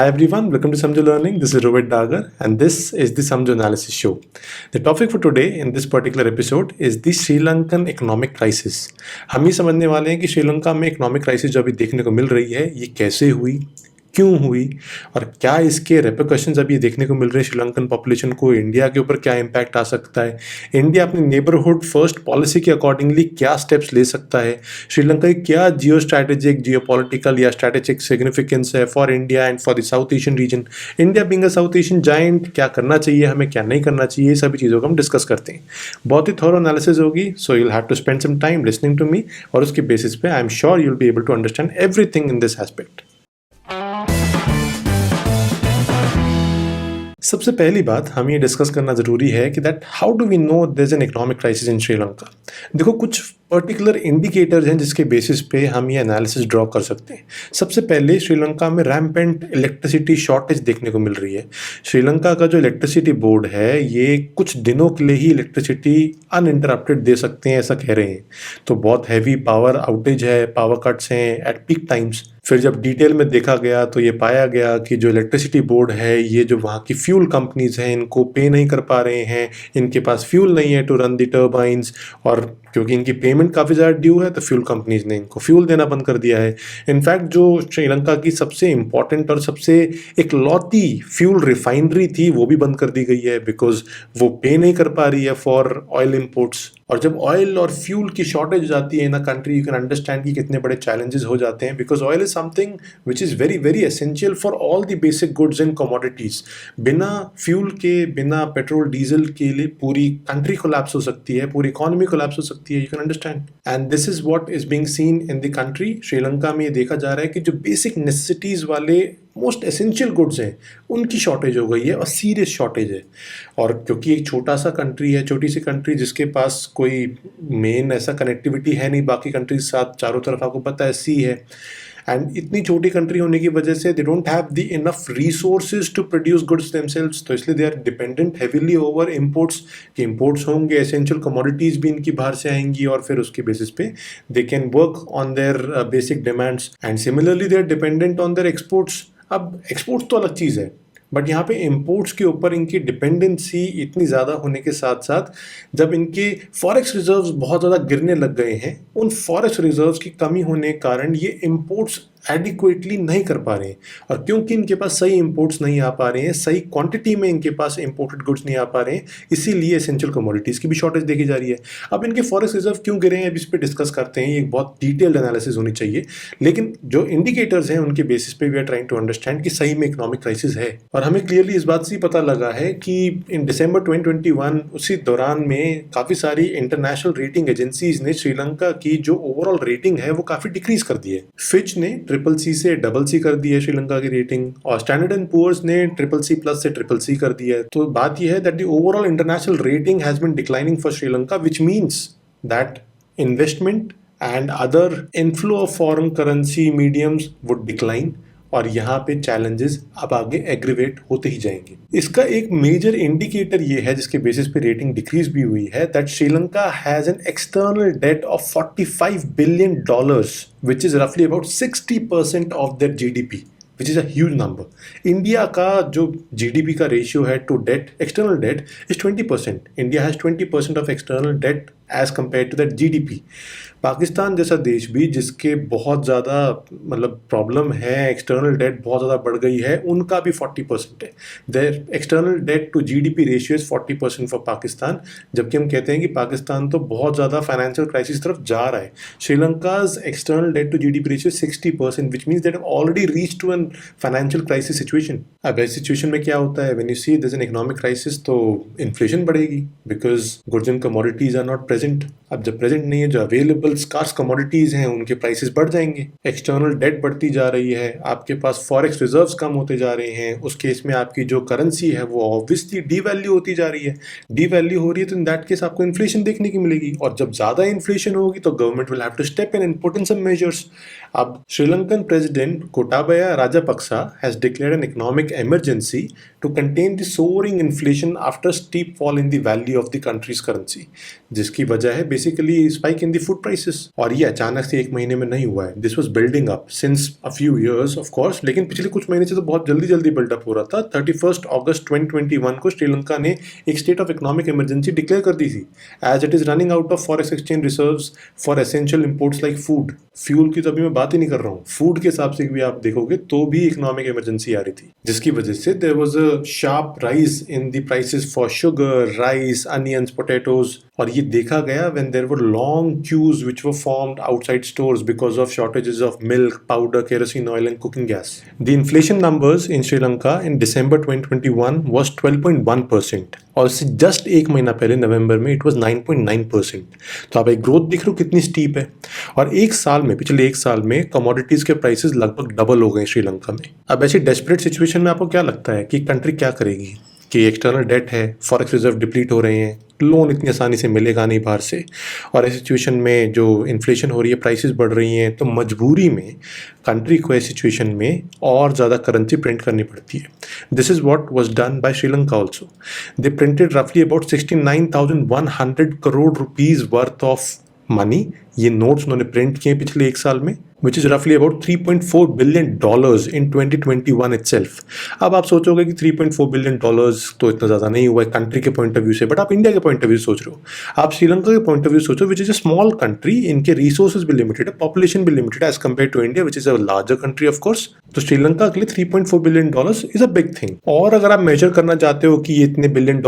Hi everyone, welcome to Samjo Learning. This is Rohit Dagar and this is the Samjo Analysis Show. The topic for today in this particular episode is the Sri Lankan economic crisis. हम ये समझने वाले हैं कि श्रीलंका में economic crisis जो अभी देखने को मिल रही है ये कैसे हुई, क्यों हुई और क्या इसके रेपरकशंस अभी देखने को मिल रहे हैं श्रीलंकन पॉपुलेशन को, इंडिया के ऊपर क्या इम्पैक्ट आ सकता है, इंडिया अपनी नेबरहुड फर्स्ट पॉलिसी के अकॉर्डिंगली क्या स्टेप्स ले सकता है, श्रीलंका की क्या जियो स्ट्रैटेजिक जियोपॉलिटिकल या स्ट्रैटेजिक सिग्निफिकेंस है for India and for the south Asian region, India being a south Asian giant क्या करना चाहिए हमें, क्या नहीं करना चाहिए, ये सभी चीज़ों को हम डिस्कस करते हैं। बहुत ही थॉरो एनालिसिस होगी, so you'll have to spend some time listening to me और उसके बेसिस पे I am sure you'll be able to understand everything in this aspect. सबसे पहली बात हम ये डिस्कस करना ज़रूरी है कि that how do we know there is an economic crisis in Sri Lanka. देखो कुछ पर्टिकुलर इंडिकेटर्स हैं जिसके बेसिस पे हम ये एनालिसिस ड्रॉ कर सकते हैं। सबसे पहले श्रीलंका में रैम्पेंट इलेक्ट्रिसिटी शॉर्टेज देखने को मिल रही है। श्रीलंका का जो इलेक्ट्रिसिटी बोर्ड है ये कुछ दिनों के लिए ही इलेक्ट्रिसिटी अनइंटरप्टेड दे सकते हैं ऐसा कह रहे हैं। तो बहुत हैवी पावर आउटेज है, पावर कट्स हैं एट पीक टाइम्स। फिर जब डिटेल में देखा गया तो ये पाया गया कि जो इलेक्ट्रिसिटी बोर्ड है ये जो वहाँ की फ्यूल कंपनीज हैं इनको पे नहीं कर पा रहे हैं, इनके पास फ्यूल नहीं है टू रन दी टर्बाइंस, और क्योंकि इनकी पेमेंट काफ़ी ज़्यादा ड्यू है तो फ्यूल कंपनीज ने इनको फ्यूल देना बंद कर दिया है। इनफैक्ट जो श्रीलंका की सबसे इम्पॉर्टेंट और सबसे इकलौती फ्यूल रिफाइनरी थी वो भी बंद कर दी गई है बिकॉज वो पे नहीं कर पा रही है फॉर ऑयल इम्पोर्ट्स। और जब ऑयल और फ्यूल की शॉर्टेज हो जाती है in a country you can understand कि कितने बड़े चैलेंजेस हो जाते हैं because oil is something which is very very essential for all the basic goods and commodities. बिना फ्यूल के, बिना पेट्रोल डीजल के लिए पूरी कंट्री कोलैप्स हो सकती है, पूरी इकोनॉमी कोलैप्स हो सकती है, you can understand. And this is what is being seen in the country. Sri Lanka में ये देखा जा रहा है कि जो बेसिक नेसेसिटीज़ वाले मोस्ट एसेंशियल गुड्स हैं उनकी शॉर्टेज हो गई है और सीरियस शॉर्टेज है। और क्योंकि एक छोटा सा कंट्री है, छोटी सी कंट्री जिसके पास कोई मेन ऐसा कनेक्टिविटी है नहीं बाकी कंट्रीज साथ, चारों तरफ आपको पता है सी है, एंड इतनी छोटी कंट्री होने की वजह से they don't have the enough resources to produce goods themselves. तो इसलिए they are dependent heavily over imports कि इम्पोर्ट्स होंगे, एसेंशियल कमोडिटीज़ भी इनकी बाहर से आएंगी और फिर उसके बेसिस पे they can work on their basic demands. And similarly they are dependent on their exports. अब एक्सपोर्ट्स तो अलग चीज़ है बट यहाँ पे इम्पोर्ट्स के ऊपर इनकी डिपेंडेंसी इतनी ज़्यादा होने के साथ साथ जब इनके फॉरेक्स रिजर्व्स बहुत ज़्यादा गिरने लग गए हैं, उन फॉरेक्स रिजर्व्स की कमी होने के कारण ये इम्पोर्ट्स एडिक्वेटली नहीं कर पा रहे हैं। और क्योंकि इनके पास सही इंपोर्ट्स नहीं आ पा रहे हैं, सही क्वांटिटी में इनके पास इंपोर्टेड गुड्स नहीं आ पा रहे हैं, इसीलिए एसेंशियल कमोडिटीज़ की भी शॉर्टेज देखी जा रही है। अब इनके फॉरेक्स रिजर्व क्यों गिरे हैं अब इस पर डिस्कस करते हैं, ये एक बहुत डिटेल्ड एनालिसिस होनी चाहिए। लेकिन जो इंडिकेटर्स हैं उनके बेसिस पे we are trying to understand कि सही में इकोनॉमिक क्राइसिस है। और हमें क्लियरली इस बात से पता लगा है कि इन दिसंबर 2021 उसी दौरान में काफ़ी सारी इंटरनेशनल रेटिंग एजेंसीज ने श्रीलंका की जो ओवरऑल रेटिंग है वो काफ़ी डिक्रीज कर दी है। फिच ने CCC से CC कर दी है श्रीलंका की रेटिंग, और स्टैंडर्ड एंड पुअर्स ने CCC+ से CCC कर दी है। तो बात यह है that the overall international rating has been declining for Sri Lanka, which means that investment and other inflow of foreign currency mediums would decline, और यहाँ पे चैलेंजेस अब आगे एग्रीवेट होते ही जाएंगे। इसका एक मेजर इंडिकेटर ये है जिसके बेसिस पे रेटिंग डिक्रीज भी हुई है, that Sri Lanka has an external debt of $45 billion which is रफली about 60% of their GDP, which is a huge number. India का जो GDP का रेशियो है to debt, external debt is 20%। India has 20% of external debt as compare to that GDP। Pakistan जैसा देश भी जिसके बहुत ज़्यादा मतलब प्रॉब्लम है, एक्सटर्नल डेट बहुत ज़्यादा बढ़ गई है, उनका भी 40% है। Their external debt to GDP ratio is 40% for Pakistan, जबकि हम कहते हैं कि पाकिस्तान तो बहुत ज़्यादा फाइनेंशियल क्राइसिस तरफ जा रहा है। Sri Lanka's external debt to GDP ratio 60%, which means that have already reach to an financial crisis situation. अब इस सिचुएशन में क्या होता है, when you see this an economic crisis, तो इन्फ्लेशन बढ़ेगी because goods and commodities are not present. अब जब प्रेजेंट नहीं है, जो अवेलेबल स्कार्स कमोडिटीज हैं उनके प्राइसेस बढ़ जाएंगे, एक्सटर्नल डेट बढ़ती जा रही है, आपके पास फॉरेक्स रिजर्व्स कम होते जा रहे हैं, उस केस में आपकी जो करेंसी है वो ऑब्वियसली डीवैल्यू होती जा रही है। डीवैल्यू हो रही है तो इन दैट केस आपको इन्फ्लेशन देखने की मिलेगी, और जब ज़्यादा इन्फ्लेशन होगी तो government will have to step in and put in some measures. अब Sri Lankan president Gotabaya Rajapaksa has declared an economic emergency to contain the soaring inflation after steep fall in the value of the country's currency, जिसकी वजह है basically spike in the food prices, और ये अचानक से एक महीने में नहीं हुआ है। This was building up since a few years of course, लेकिन पिछले कुछ महीने से तो बहुत जल्दी जल्दी बिल्डअप हो रहा था। 31 अगस्त 2021 को श्रीलंका ने एक state of economic emergency declare कर दी थी, as it is running out of forex exchange reserves for essential imports like food. Fuel की तो अभी मैं बात ही नहीं कर रहा हूँ, फूड के हिसाब से भी आप देखोगे तो भी इकोनॉमिक इमरजेंसी आ रही थी, जिसकी वजह से there was a sharp rise in the prices for sugar, rice, onions, potatoes. और ये देखा गया when there were long queues which were formed outside stores because of shortages of milk, powder, kerosene oil and cooking gas. The inflation numbers in Sri Lanka in December 2021 was 12.1%, और इससे just एक महीना पहले नवंबर में इट वाज 9.9%। तो आप एक growth देख रहे हो कितनी स्टीप है। और एक साल में, पिछले एक साल में कमोडिटीज के प्राइसेस लगभग डबल हो गए श्रीलंका में। अब ऐसी डेस्परेट सिचुएशन में आपको क्या लगता है कि कंट्री क्या करेगी? कि एक्सटर्नल डेट है, फॉरेक्स रिजर्व डिप्लीट हो रहे हैं, लोन इतनी आसानी से मिलेगा नहीं बाहर से, और इस सिचुएशन में जो इन्फ्लेशन हो रही है, प्राइसेस बढ़ रही हैं, तो मजबूरी में कंट्री को इस सिचुएशन में और ज़्यादा करेंसी प्रिंट करनी पड़ती है। This is what was done by Sri Lanka also. They printed रफली about 69,100 crore rupees worth of money. ये नोट्स उन्होंने प्रिंट किए पिछले एक साल में, which is roughly about $3.4 billion in 2021 itself। अब आप सोचोगे कि $3.4 billion तो इतना ज़्यादा नहीं हुआ है कंट्री के पॉइंट ऑफ व्यू से, बट आप इंडिया के पॉइंट ऑफ व्यू सोच रहे हो, आप श्रीलंका के पॉइंट ऑफ व्यू सोचो, which is a small country, इनके रिसोर्सेज भी लिमिटेड है, पॉपुलेशन भी limited as compare to India which is a larger country of course. तो श्रीलंका के लिए $3.4 billion is a big thing. और अगर आप मेजर करना चाहते हो कि ये इतने $billion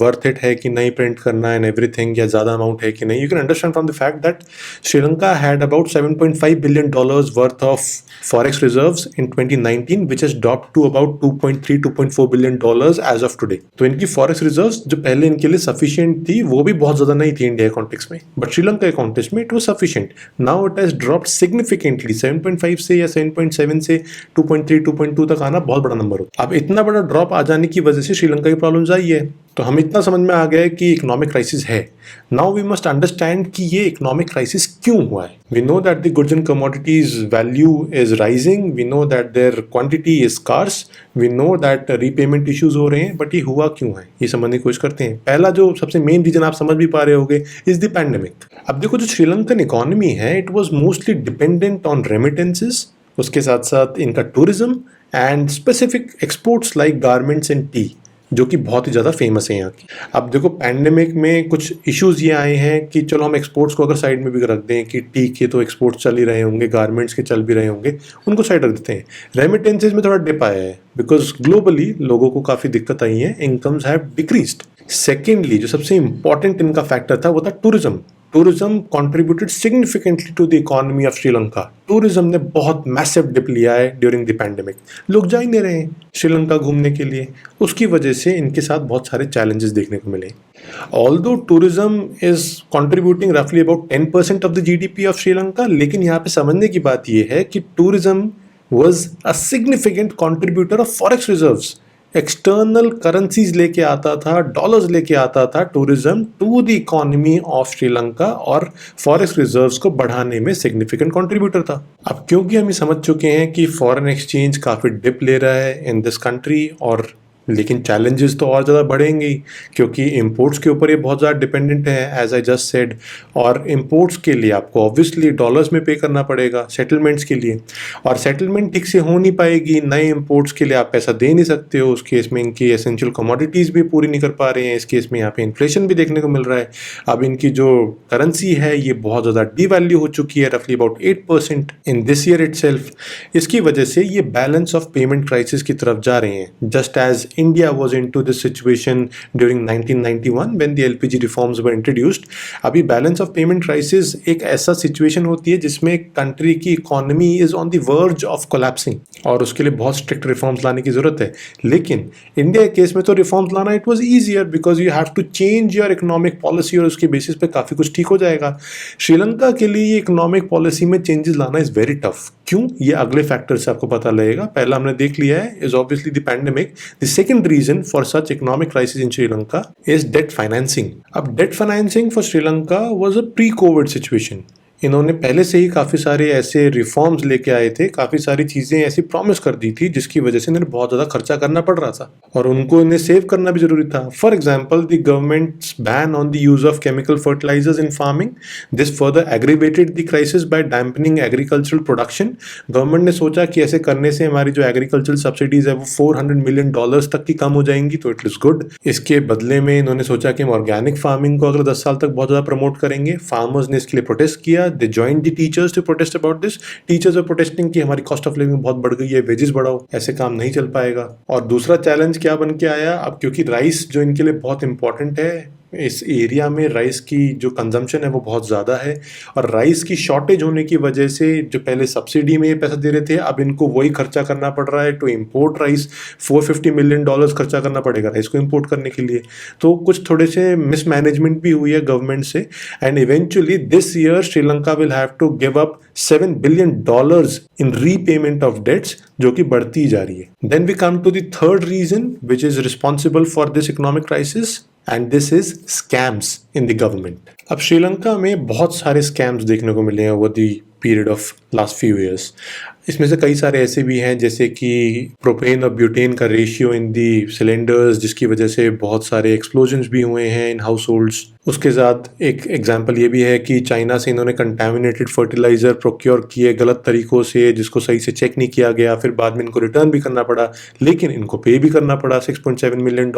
वर्थ इट है कि नहीं प्रिंट करना एंड एवरीथिंग, या ज़्यादा अमाउंट है कि नहीं, you can understand from the fact that Sri Lanka had about $7.5 billion worth of forex reserves in 2019, which has dropped to about $2.4 billion as of today। तो इनकी forex reserves जो पहले इनके लिए sufficient थी, वो भी बहुत ज़्यादा नहीं थी इंडिया के कॉन्टेक्स्ट में, बट श्रीलंका के कॉन्टेक्स्ट में it was sufficient। Now it has dropped significantly, 7.5 से या 7.7 से 2.3, 2.2 तक आना बहुत बड़ा नंबर होता है। अब इतना बड़ा ड्रॉप आ जाने की वजह से श्रीलंका की प्रॉब्लम्स आई है, तो हम इतना समझ में आ गया है कि इकोनॉमिक क्राइसिस है। नाउ वी मस्ट अंडरस्टैंड कि ये इकोनॉमिक क्राइसिस क्यों हुआ है। We know that the goods and commodities value is rising, we know that their quantity is scarce, we know that repayment issues हो रहे हैं, बट ये हुआ क्यों है ये समझने की कोशिश करते हैं। पहला जो सबसे मेन रीजन आप समझ भी पा रहे होगे इज द पैंडेमिक। अब देखो जो श्रीलंकन इकोनॉमी है, it was mostly dependent on remittances, उसके साथ साथ इनका tourism and specific exports like garments and T, जो कि बहुत ही ज़्यादा फेमस है यहाँ की। अब देखो पैंडेमिक में कुछ इश्यूज ये आए हैं कि चलो हम एक्सपोर्ट्स को अगर साइड में भी रख दें कि ठीक है तो एक्सपोर्ट्स चल ही रहे होंगे, गारमेंट्स के चल भी रहे होंगे, उनको साइड रख देते हैं। रेमिटेंसेज में थोड़ा डिप आया है बिकॉज ग्लोबली लोगों को काफ़ी दिक्कत आई है, इनकम्स हैव डिक्रीज्ड। सेकेंडली जो सबसे इंपॉर्टेंट इनका फैक्टर था वो था tourism. Tourism contributed significantly to the economy of Sri Lanka. Tourism ने बहुत मैसिव डिप लिया है ड्यूरिंग द पैंडेमिक, लोग जा ही नहीं रहे हैं श्रीलंका घूमने के लिए, उसकी वजह से इनके साथ बहुत सारे चैलेंजेस देखने को मिले। ऑल्दो टूरिज्म इज कंट्रीब्यूटिंग रफली about 10% of the GDP of Sri Lanka, लेकिन यहाँ पे समझने की बात यह है कि tourism was a significant contributor of forex reserves. External currencies लेके आता था, डॉलर्स लेके आता था tourism to the economy of Sri Lanka, और फॉरेक्स रिजर्व्स को बढ़ाने में सिग्निफिकेंट कंट्रीब्यूटर था। अब क्योंकि हम ये समझ चुके हैं कि फॉरेन एक्सचेंज काफ़ी डिप ले रहा है इन दिस कंट्री, और लेकिन चैलेंजेस तो और ज़्यादा बढ़ेंगे ही क्योंकि इंपोर्ट्स के ऊपर ये बहुत ज़्यादा डिपेंडेंट है एज आई जस्ट सेड, और इंपोर्ट्स के लिए आपको ऑब्वियसली डॉलर्स में पे करना पड़ेगा सेटलमेंट्स के लिए, और सेटलमेंट ठीक से हो नहीं पाएगी, नए इंपोर्ट्स के लिए आप पैसा दे नहीं सकते हो, उस केस में इनकी एसेंशियल कमोडिटीज़ भी पूरी नहीं कर पा रहे हैं, इस केस में यहाँ पे इन्फ्लेशन भी देखने को मिल रहा है। अब इनकी जो करेंसी है ये बहुत ज़्यादा डीवैल्यू हो चुकी है, रफली about 8% in this year itself. इसकी वजह से ये बैलेंस ऑफ पेमेंट क्राइसिस की तरफ जा रहे हैं, just as India was into this situation during 1991 when the LPG reforms were introduced। अभी बैलेंस ऑफ पेमेंट क्राइसिस एक ऐसा सिचुएशन होती है जिसमें कंट्री की economy is on the verge of collapsing, और उसके लिए बहुत स्ट्रिक्ट रिफॉर्म्स लाने की जरूरत है। लेकिन इंडिया के केस में तो रिफॉर्म्स लाना it was easier because you have to change your economic policy, और उसके बेसिस पे काफ़ी कुछ ठीक हो जाएगा। श्रीलंका के लिए इकोनॉमिक पॉलिसी में चेंजेस लाना इज वेरी टफ। क्यों? ये अगले फैक्टर से आपको पता लगेगा। पहला हमने देख लिया है is obviously the pandemic. The second reason for such economic crisis in Sri Lanka is debt financing। अब debt financing for Sri Lanka was a pre-COVID situation। इन्होंने पहले से ही काफ़ी सारे ऐसे रिफॉर्म्स लेके आए थे, काफ़ी सारी चीज़ें ऐसी प्रॉमिस कर दी थी जिसकी वजह से इन्हें बहुत ज़्यादा खर्चा करना पड़ रहा था और उनको इन्हें सेव करना भी ज़रूरी था। For example the government's ban on the use of chemical fertilizers in farming, this further aggravated the crisis by dampening agricultural production. Government ने सोचा कि ऐसे करने से हमारी जो एग्रीकल्चरल सब्सिडीज है वो $400 मिलियन तक की कम हो जाएंगी, तो इट इज़ गुड। इसके बदले में इन्होंने सोचा कि हम ऑर्गेनिक फार्मिंग को अगले 10 साल तक बहुत ज़्यादा प्रमोट करेंगे। फार्मर्स ने इसके लिए प्रोटेस्ट किया, they joined the teachers to protest about this. Teachers are protesting कि हमारी कॉस्ट ऑफ लिविंग बहुत बढ़ गई है, वेजेस बढ़ाओ, ऐसे काम नहीं चल पाएगा। और दूसरा चैलेंज क्या बन के आया, अब क्योंकि राइस जो इनके लिए बहुत इंपॉर्टेंट है, इस एरिया में राइस की जो कंजम्पशन है वो बहुत ज़्यादा है और राइस की शॉर्टेज होने की वजह से जो पहले सब्सिडी में ये पैसा दे रहे थे, अब इनको वही खर्चा करना पड़ रहा है टू इम्पोर्ट राइस। $450 मिलियन खर्चा करना पड़ेगा राइस को इम्पोर्ट करने के लिए। तो कुछ थोड़े से मिसमैनेजमेंट भी हुई है गवर्नमेंट से and eventually this year Sri Lanka will have to give up $7 billion in repayment of debts, जो कि बढ़ती जा रही है। Then we come to the third reason which is responsible for this economic crisis and this is scams in the government. अब श्रीलंका में बहुत सारे स्कैम्स देखने को मिले हैं over the period of last few years. इसमें से कई सारे ऐसे भी हैं जैसे कि प्रोपेन और ब्यूटेन का रेशियो इन दी सिलेंडर्स, जिसकी वजह से बहुत सारे एक्सप्लोजन्स भी हुए हैं इन हाउस होल्ड्स। उसके साथ एक एग्जांपल ये भी है कि चाइना से इन्होंने कंटामिनेटेड फर्टिलाइजर प्रोक्योर किए गलत तरीक़ों से, जिसको सही से चेक नहीं किया गया, फिर बाद में इनको रिटर्न भी करना पड़ा, लेकिन इनको पे भी करना पड़ा $6.7 million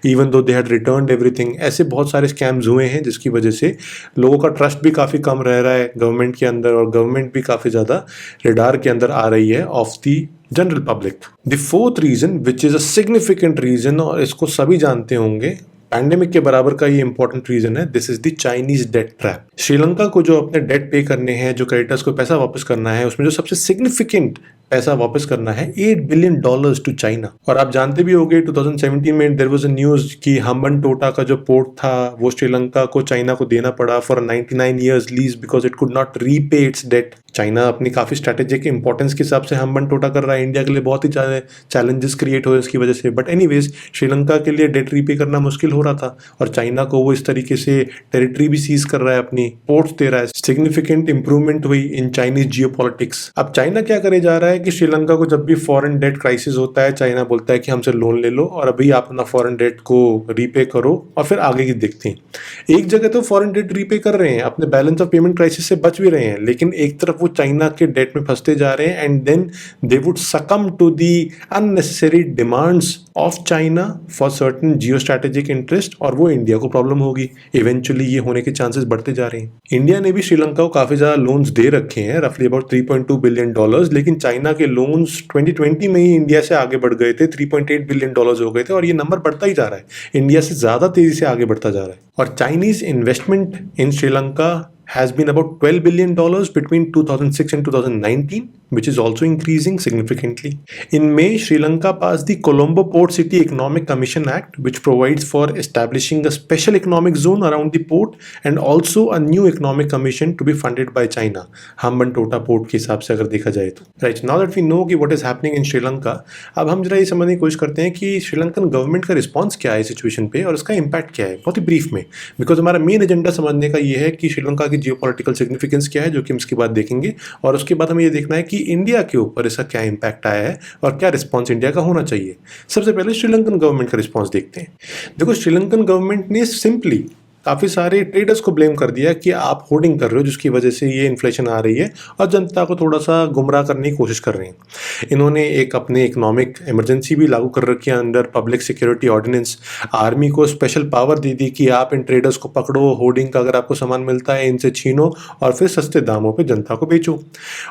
even though they had returned everything. ऐसे बहुत सारे स्कैम्स हुए हैं जिसकी वजह से लोगों का ट्रस्ट भी काफ़ी कम रह रहा है गवर्नमेंट के अंदर और गवर्नमेंट भी काफ़ी ज़्यादा रेडार के अंदर आ रही है of the general public. The fourth reason which is a significant reason, और इसको सभी जानते होंगे, पैंडेमिक के बराबर का ये इंपॉर्टेंट रीजन है, this is the Chinese debt trap. Sri Lanka को जो अपने डेट पे करने हैं, जो क्रेडिटर्स को पैसा वापस करना है, उसमें जो सबसे सिग्निफिकेंट पैसा वापस करना है $8 बिलियन टू चाइना। और आप जानते भी होंगे 2017 में देयर वाज अ न्यूज कि हम्बनटोटा का जो पोर्ट था वो श्रीलंका को चाइना को देना पड़ा for 99 years lease because it could not repay its debt. China अपनी काफी स्ट्रेटेजिक इंपॉर्टेंस के हिसाब से हम्बनटोटा कर रहा है, इंडिया के लिए बहुत ही ज्यादा चैलेंजेस क्रिएट हुए इसकी वजह से। बट एनीवेज श्रीलंका के लिए डेट रीपे करना मुश्किल हो रहा था और चाइना को वो इस तरीके से टेरिटरी भी सीज कर रहा है, अपनी पोर्ट्स दे रहा है। सिग्निफिकेंट इंप्रूवमेंट हुई इन चाइनीज जियोपॉलिटिक्स। अब चाइना क्या करे जा रहा है कि श्रीलंका को जब भी फॉरेन डेट क्राइसिस होता है, चाइना बोलता है कि हमसे लोन ले लो और अभी आप अपना फॉरेन डेट को रीपे करो और फिर आगे की देखते हैं। एक जगह तो फॉरेन डेट रीपे कर रहे हैं, अपने बैलेंस ऑफ पेमेंट क्राइसिस से बच भी रहे हैं, लेकिन एक तरफ वो चाइना के डेट में फंसते जा रहे हैं and then they would succumb to the unnecessary demands of China for certain geo strategic interest, और वो इंडिया को प्रॉब्लम होगी। इवेंचुअली ये होने के चांसेस बढ़ते जा रहे हैं। इंडिया ने भी श्रीलंका को काफी ज्यादा लोन्स दे रखे हैं, रफली अबाउट $3.2 बिलियन, लेकिन चाइना के लोन्स 2020 में ही इंडिया से आगे बढ़ गए थे, $3.8 बिलियन हो गए थे और ये नंबर बढ़ता ही जा रहा है, इंडिया से ज्यादा तेजी से आगे बढ़ता जा रहा है। और Chinese investment in Sri Lanka has been about $12 billion between 2006 and 2019, which is also increasing significantly. In May, Sri Lanka passed the Colombo Port City Economic Commission Act, which provides for establishing a special economic zone around the port and also a new economic commission to be funded by China. Hambantota port के हिसाब से अगर देखा जाए तो। Right, now that we know कि what is happening in Sri Lanka, अब हम जरा ये समझने की कोशिश करते हैं कि श्रीलंकन गवर्नमेंट का रिस्पॉन्स क्या है सिचुएशन पे और इसका इम्पैक्ट क्या है, बहुत ही ब्रीफ में, बिकॉज हमारा मेन एजेंडा समझने का ये है कि श्रीलंका की जियोपॉलिटिकल सिग्निफिकेंस क्या है, जो कि हम इसके बाद देखेंगे, और उसके बाद हमें ये देखना है कि इंडिया के ऊपर इसका क्या इम्पैक्ट आया है और क्या रिस्पॉन्स इंडिया का होना चाहिए। सबसे पहले श्रीलंकन गवर्नमेंट का रिस्पॉन्स देखते हैं। देखो, श्रीलंकन गवर्नमेंट ने सिंपली काफ़ी सारे ट्रेडर्स को ब्लेम कर दिया कि आप होर्डिंग कर रहे हो, जिसकी वजह से ये इन्फ्लेशन आ रही है और जनता को थोड़ा सा गुमराह करने की कोशिश कर रहे हैं। इन्होंने एक अपने इकोनॉमिक इमरजेंसी भी लागू कर रखी है under public security ordinance. Army को स्पेशल पावर दे दी कि आप इन ट्रेडर्स को पकड़ो, होर्डिंग का अगर आपको सामान मिलता है इनसे छीनो और फिर सस्ते दामों पर जनता को बेचो।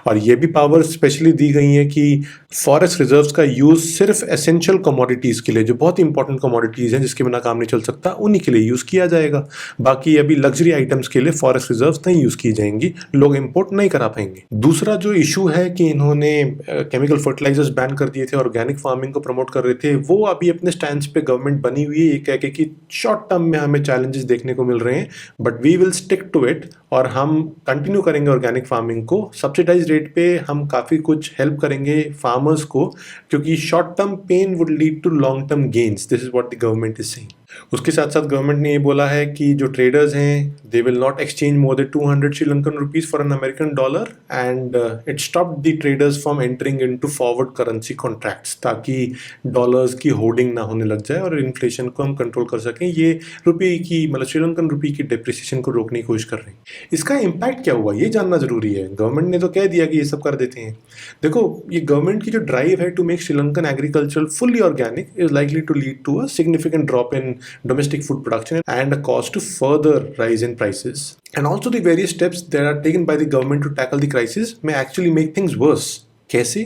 और ये भी पावर स्पेशली दी गई है कि फॉरेस्ट रिजर्व्स का यूज़ सिर्फ एसेंशियल कमोडिटीज़ के लिए, जो बहुत इंपॉर्टेंट कमोडिटीज़ हैं जिसके बिना काम नहीं चल सकता, उन्हीं के लिए यूज़ किया जाएगा। बाकी अभी लग्जरी आइटम्स के लिए फॉरेस्ट रिजर्व्स नहीं यूज की जाएंगी, लोग इंपोर्ट नहीं करा पाएंगे। दूसरा जो इशू है कि इन्होंने केमिकल फर्टिलाइजर्स बैन कर दिए थे, ऑर्गेनिक फार्मिंग को प्रमोट कर रहे थे, वो अभी अपने स्टैंड पे गवर्नमेंट बनी हुई है, ये कह के कि शॉर्ट टर्म में हमें चैलेंजेस देखने को मिल रहे हैं but we will stick to it, और हम कंटिन्यू करेंगे ऑर्गेनिक फार्मिंग को। सब्सिडाइज रेट पे हम काफ़ी कुछ हेल्प करेंगे फार्मर्स को, क्योंकि short term pain would lead to long term gains, this is what the government is saying. उसके साथ साथ गवर्नमेंट ने ये बोला है कि जो ट्रेडर्स हैं they will not exchange more than 200 Sri Lankan rupees for an American dollar and it stopped the traders from entering into forward currency contracts, ताकि डॉलर्स की होर्डिंग ना होने लग जाए और इन्फ्लेशन को हम कंट्रोल कर सकें। ये रुपये की मतलब श्रीलंकन रुपये की डिप्रिसिएशन को रोकने की कोशिश कर रहे हैं। इसका इम्पैक्ट क्या हुआ ये जानना जरूरी है। गवर्नमेंट ने तो कह दिया कि ये सब कर देते हैं। देखो, ये गवर्नमेंट की जो ड्राइव है to make Sri Lankan agriculture fully organic is likely to lead to a significant drop in domestic food production and a cause to further rise in prices. And also the various steps that are taken by the government to tackle the crisis may actually make things worse. कैसे?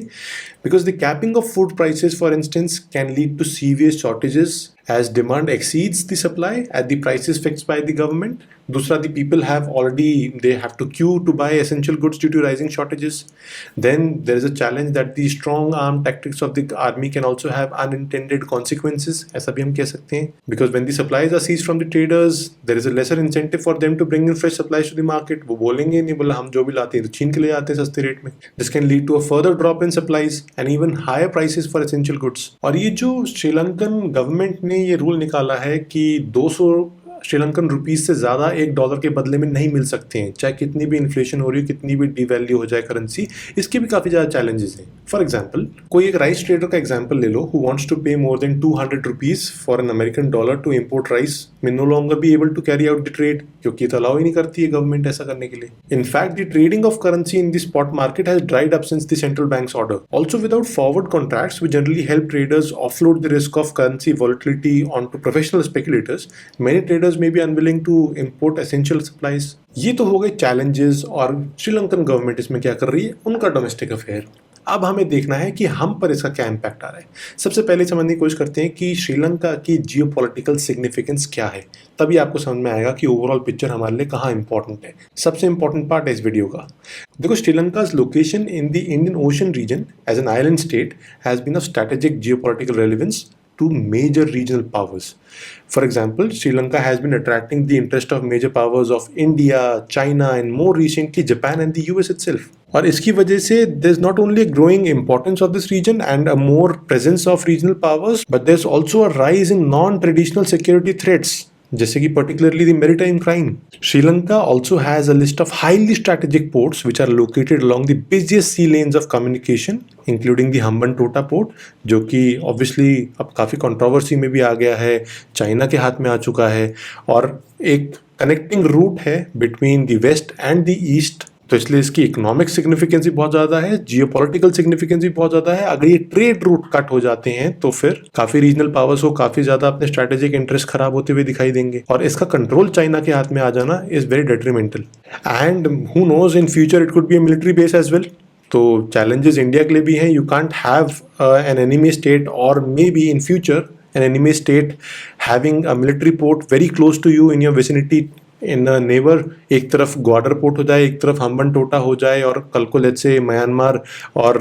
Because the capping of food prices, for instance, can lead to severe shortages as demand exceeds the supply at the prices fixed by the government. दूसरा, the people they have to queue to buy essential goods due to rising shortages. Then there is a challenge that the strong arm tactics of the army can also have unintended consequences. ऐसा भी हम कह सकते हैं, because when the supplies are seized from the traders, there is a lesser incentive for them to bring in fresh supplies to the market. वो बोलेंगे नहीं, बोला हम जो भी लाते हैं तो छीन के ले आते हैं सस्ते रेट में. This can lead to a further drop in supplies and even higher prices for essential goods. और ये जो श्रीलंकन गवर्नमेंट ने ये रूल निकाला है कि 200 श्रीलंकन रुपीस से ज़्यादा $1 के बदले में नहीं मिल सकते हैं, चाहे कितनी भी इन्फ्लेशन हो रही हो, कितनी भी डिवैल्यू हो जाए करेंसी, इसके भी काफ़ी ज़्यादा चैलेंजेस हैं। फॉर एग्जांपल, कोई एक राइस ट्रेडर का एग्जांपल ले लो who wants to pay more than 200 rupees for an American dollar to import rice में no longer be able to carry out the trade, क्योंकि तो अलाउ ही नहीं करती है गवर्नमेंट ऐसा करने के लिए। In fact the trading of currency in the spot market has dried up since the central bank's order. Also without forward contracts we generally help traders offload the risk of currency volatility on to professional speculators. Many traders may be unwilling to import essential supplies. ये तो हो गए challenges और Sri Lankan government इसमें क्या कर रही है, उनका डोमेस्टिक अफेयर। अब हमें देखना है कि हम पर इसका क्या इम्पैक्ट आ रहा है। सबसे पहले समझने की कोशिश करते हैं कि श्रीलंका की जियोपॉलिटिकल सिग्निफिकेंस क्या है, तभी आपको समझ में आएगा कि ओवरऑल पिक्चर हमारे लिए कहाँ इंपॉर्टेंट है। सबसे इंपॉर्टेंट पार्ट है इस वीडियो का। देखो, Sri Lanka's location in the Indian Ocean region as an island state has been of strategic geopolitical relevance to major regional powers. For example, Sri Lanka has been attracting the interest of major powers of India, China, and more recently Japan and the US itself. और इसकी वजह से there's not only a growing importance of this region and a more presence of regional powers, but there's also a rise in non-traditional security threats, जैसे कि particularly the maritime crime. Sri Lanka also has a list of highly strategic ports which are located along the busiest sea lanes of communication, including the Hambantota port, जो कि obviously अब काफ़ी controversy में भी आ गया है, चाइना के हाथ में आ चुका है और एक connecting route है between the west and the east। तो इसलिए इसकी इकोनॉमिक सिग्निफिकेंस भी बहुत ज़्यादा है, जियोपॉलिटिकल सिग्निफिकेंस भी बहुत ज़्यादा है। अगर ये ट्रेड रूट कट हो जाते हैं तो फिर काफ़ी रीजनल पावर्स को काफ़ी ज़्यादा अपने स्ट्रेटेजिक इंटरेस्ट खराब होते हुए दिखाई देंगे और इसका कंट्रोल चाइना के हाथ में आ जाना is very detrimental and who knows in future it could be a military base as well. तो चैलेंजेस इंडिया के लिए भी हैं। You can't have an enemy state और may be in future an enemy state having a military port very close to you in your vicinity in neighbour. एक तरफ ग्वाडर port हो जाए, एक तरफ हम्बनटोटा हो जाए और कल को लेट्स से म्यांमार और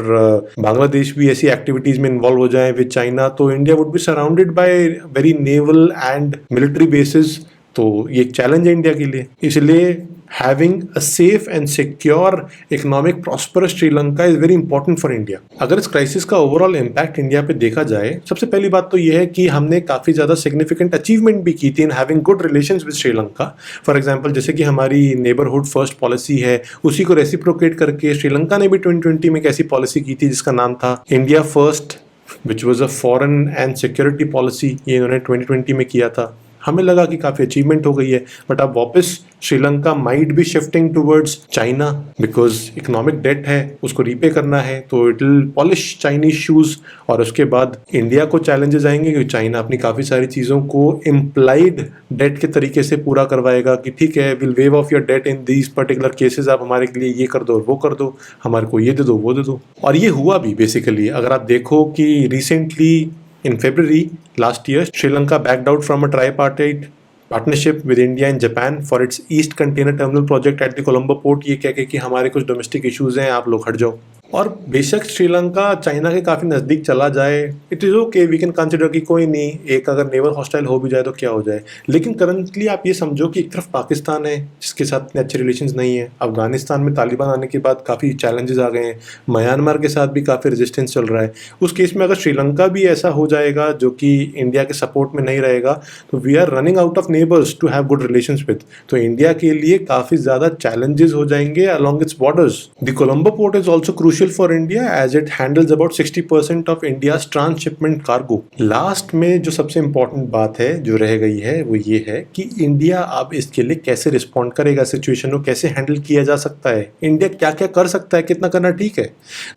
बांग्लादेश भी ऐसी एक्टिविटीज में इन्वॉल्व हो जाए विद चाइना, तो India would be surrounded by very naval and military bases. तो ये एक चैलेंज है इंडिया के लिए। इसलिए having a safe and secure economic prosperous Sri Lanka is very important for India. अगर इस क्राइसिस का ओवरऑल इम्पैक्ट इंडिया पे देखा जाए, सबसे पहली बात तो ये है कि हमने काफ़ी ज़्यादा सिग्निफिकेंट अचीवमेंट भी की थी in having good relations with Sri Lanka. For example, जैसे कि हमारी नेबरहुड फर्स्ट पॉलिसी है, उसी को रेसिप्रोकेट करके श्रीलंका ने भी 2020 में एक ऐसी पॉलिसी की थी जिसका नाम था India first, which was a foreign and security policy. ये इन्होंने 2020 में किया था। हमें लगा कि काफ़ी अचीवमेंट हो गई है, बट अब वापस Sri Lanka might be shifting towards China because economic debt है, उसको रीपे करना है, तो it will polish Chinese shoes. और उसके बाद इंडिया को चैलेंजेस आएंगे क्योंकि चाइना अपनी काफ़ी सारी चीज़ों को इम्प्लाइड डेट के तरीके से पूरा करवाएगा कि ठीक है, will waive of your debt in these particular cases, आप हमारे के लिए ये कर दो, वो कर दो, हमारे को ये दे दो, वो दे दो। और ये हुआ भी बेसिकली। अगर आप देखो कि recently in February last year, Sri Lanka backed out from a tripartite partnership with India and Japan for its East Container Terminal project at the Colombo port, ये कह के कि हमारे कुछ डोमेस्टिक इश्यूज हैं, आप लोग हट जाओ। और बेशक श्रीलंका चाइना के काफ़ी नज़दीक चला जाए, it is okay, we can consider कि कोई नहीं, एक अगर नेबर हॉस्टाइल हो भी जाए तो क्या हो जाए। लेकिन करंटली आप ये समझो कि एक तरफ पाकिस्तान है जिसके साथ इतने अच्छे रिलेशंस नहीं है, अफगानिस्तान में तालिबान आने के बाद काफ़ी चैलेंजेस आ गए हैं, म्यांमार के साथ भी काफ़ी रेजिस्टेंस चल रहा है। उस केस में अगर श्रीलंका भी ऐसा हो जाएगा जो कि इंडिया के सपोर्ट में नहीं रहेगा, तो we are running out of neighbours to have good relations with. तो इंडिया के लिए काफ़ी ज़्यादा चैलेंजेस हो जाएंगे along its borders. The Colombo port is also crucial for India as it handles about 60% of India's transshipment cargo. Last में जो सबसे इम्पोर्टेंट बात है जो रह गई है वो ये है कि इंडिया अब इसके लिए कैसे रिस्पॉन्ड करेगा, सिचुएशन को कैसे हैंडल किया जा सकता है, इंडिया क्या क्या कर सकता है, कितना करना ठीक है।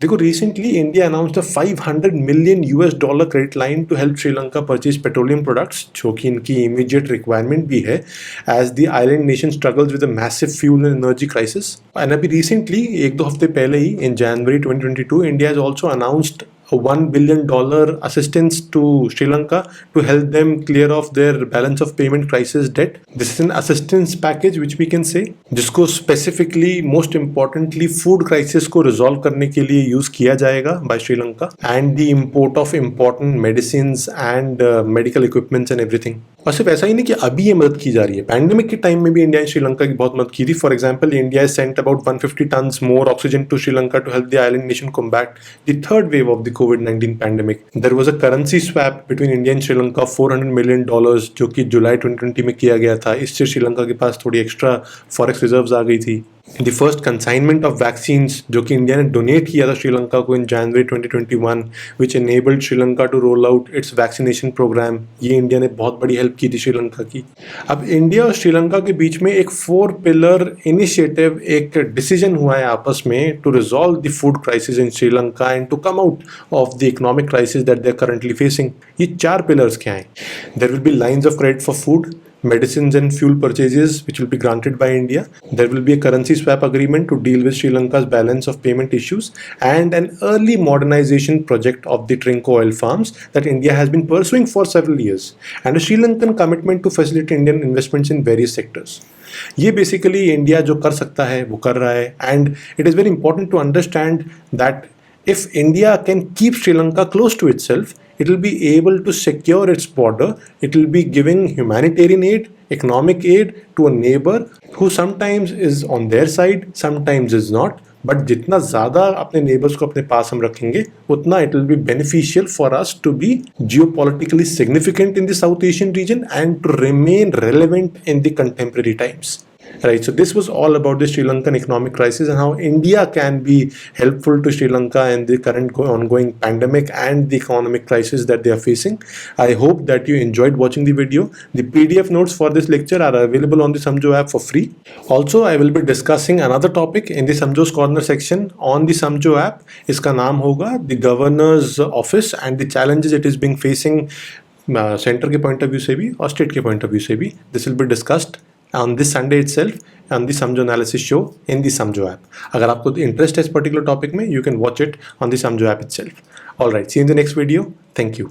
देखो, recently India announced a $500 million credit line to help Sri Lanka purchase petroleum products, जो कि इनकी इमीडिएट रिक्वायरमेंट भी है as the island nation struggles with a massive fuel and energy crisis. And अभी रिसेंटली एक दो हफ्ते पहले ही in January 2022 India has also announced a $1 billion assistance to Sri Lanka to help them clear off their balance of payment crisis debt. This is an assistance package which we can say, जिसको specifically most importantly food crisis को resolve करने के लिए use किया जाएगा by Sri Lanka and the import of important medicines and medical equipments and everything. और सिर्फ ऐसा ही नहीं कि अभी ये मदद की जा रही है, पैंडेमिक के टाइम में भी इंडिया ने श्रीलंका की बहुत मदद की थी। For example, India sent about 150 tons more oxygen to Sri Lanka to help the island nation combat the third wave of the कोविड-19 pandemic. There was a currency swap between India and Sri Lanka $400 million, जो कि जुलाई 2020 में किया गया था। इससे श्रीलंका के पास थोड़ी एक्स्ट्रा फॉरेक्स रिजर्व्स आ गई थी। The first consignment of vaccines जो कि इंडिया ने डोनेट किया था श्रीलंका को in January 2021, which enabled Sri Lanka to roll out its vaccination programme, ये इंडिया ने बहुत बड़ी हेल्प की थी श्रीलंका की। अब इंडिया और श्रीलंका के बीच में एक 4 पिलर इनिशिएटिव, एक डिसीजन हुआ है आपस में to resolve the food crisis in Sri Lanka and to come out of the economic crisis that they are currently facing. ये 4 पिलर्स क्या हैं? There will be lines of credit for food, medicines and fuel purchases which will be granted by India. There will be a currency swap agreement to deal with Sri Lanka's balance of payment issues and an early modernization project of the Trinco oil farms that India has been pursuing for several years, and a Sri Lankan commitment to facilitate Indian investments in various sectors. ये basically India जो कर सकता है वो कर रहा है, and it is very important to understand that if India can keep Sri Lanka close to itself, it will be able to secure its border. It will be giving humanitarian aid, economic aid to a neighbor who sometimes is on their side, sometimes is not. But जितना ज़्यादा अपने neighbors को अपने पास हम रखेंगे, उतना it will be beneficial for us to be geopolitically significant in the South Asian region and to remain relevant in the contemporary times. Right, so this was all about the Sri Lankan economic crisis and how India can be helpful to Sri Lanka in the current ongoing pandemic and the economic crisis that they are facing. I hope that you enjoyed watching the video. The PDF notes for this lecture are available on the Samjo app for free. Also, I will be discussing another topic in the Samjo's Corner section on the Samjo app. इसका नाम होगा the Governor's Office and the challenges it is being facing centre के point of view से भी और state के point of view से भी. This will be discussed on this Sunday itself on the Samjo analysis show in the Samjo app. अगर आपको interest है इस पर्टिकुलर टॉपिक में, you can watch it on the Samjo app itself. All right, see you in the next video. Thank you.